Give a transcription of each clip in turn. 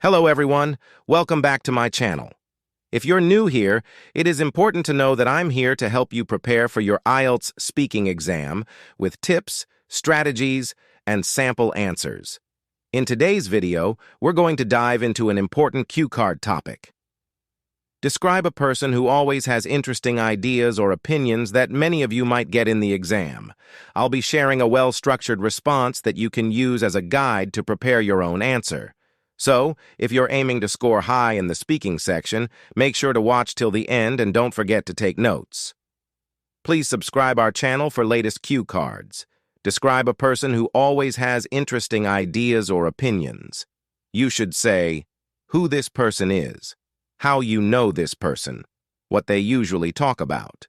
Hello everyone, welcome back to my channel. If you're new here, it is important to know that I'm here to help you prepare for your IELTS speaking exam with tips, strategies, and sample answers. In today's video, we're going to dive into an important cue card topic. Describe a person who always has interesting ideas or opinions that many of you might get in the exam. I'll be sharing a well-structured response that you can use as a guide to prepare your own answer. So, if you're aiming to score high in the speaking section, make sure to watch till the end and don't forget to take notes. Please subscribe our channel for latest cue cards. Describe a person who always has interesting ideas or opinions. You should say who this person is, how you know this person, what they usually talk about,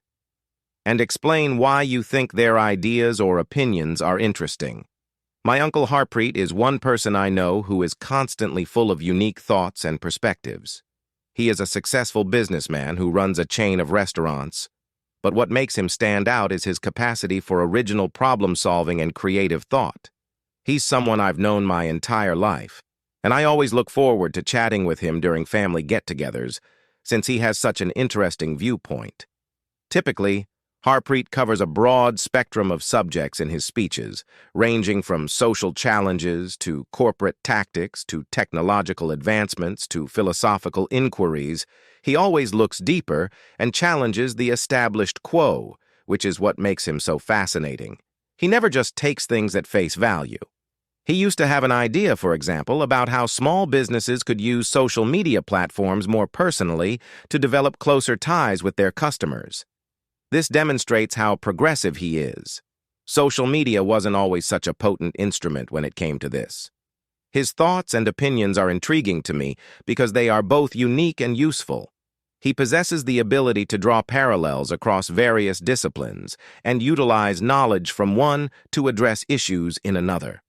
and explain why you think their ideas or opinions are interesting. My Uncle Harpreet is one person I know who is constantly full of unique thoughts and perspectives. He is a successful businessman who runs a chain of restaurants, but what makes him stand out is his capacity for original problem-solving and creative thought. He's someone I've known my entire life, and I always look forward to chatting with him during family get-togethers, since he has such an interesting viewpoint. Typically, Harpreet covers a broad spectrum of subjects in his speeches, ranging from social challenges to corporate tactics to technological advancements to philosophical inquiries. He always looks deeper and challenges the established quo, which is what makes him so fascinating. He never just takes things at face value. He used to have an idea, for example, about how small businesses could use social media platforms more personally to develop closer ties with their customers. This demonstrates how progressive he is. Social media wasn't always such a potent instrument when it came to this. His thoughts and opinions are intriguing to me because they are both unique and useful. He possesses the ability to draw parallels across various disciplines and utilize knowledge from one to address issues in another.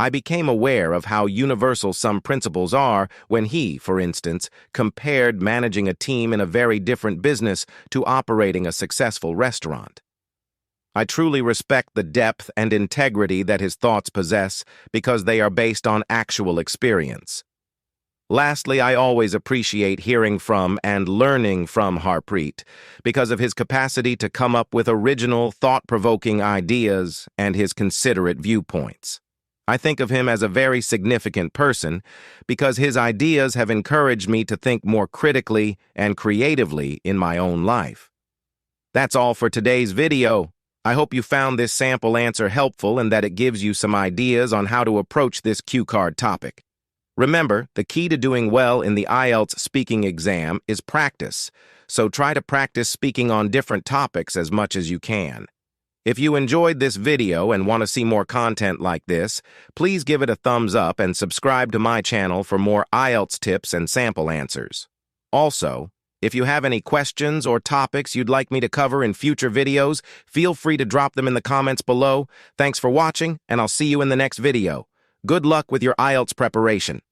I became aware of how universal some principles are when he, for instance, compared managing a team in a very different business to operating a successful restaurant. I truly respect the depth and integrity that his thoughts possess because they are based on actual experience. Lastly, I always appreciate hearing from and learning from Harpreet because of his capacity to come up with original, thought-provoking ideas and his considerate viewpoints. I think of him as a very significant person because his ideas have encouraged me to think more critically and creatively in my own life. That's all for today's video. I hope you found this sample answer helpful and that it gives you some ideas on how to approach this cue card topic. Remember, the key to doing well in the IELTS speaking exam is practice, so try to practice speaking on different topics as much as you can. If you enjoyed this video and want to see more content like this, please give it a thumbs up and subscribe to my channel for more IELTS tips and sample answers. Also, if you have any questions or topics you'd like me to cover in future videos, feel free to drop them in the comments below. Thanks for watching, and I'll see you in the next video. Good luck with your IELTS preparation.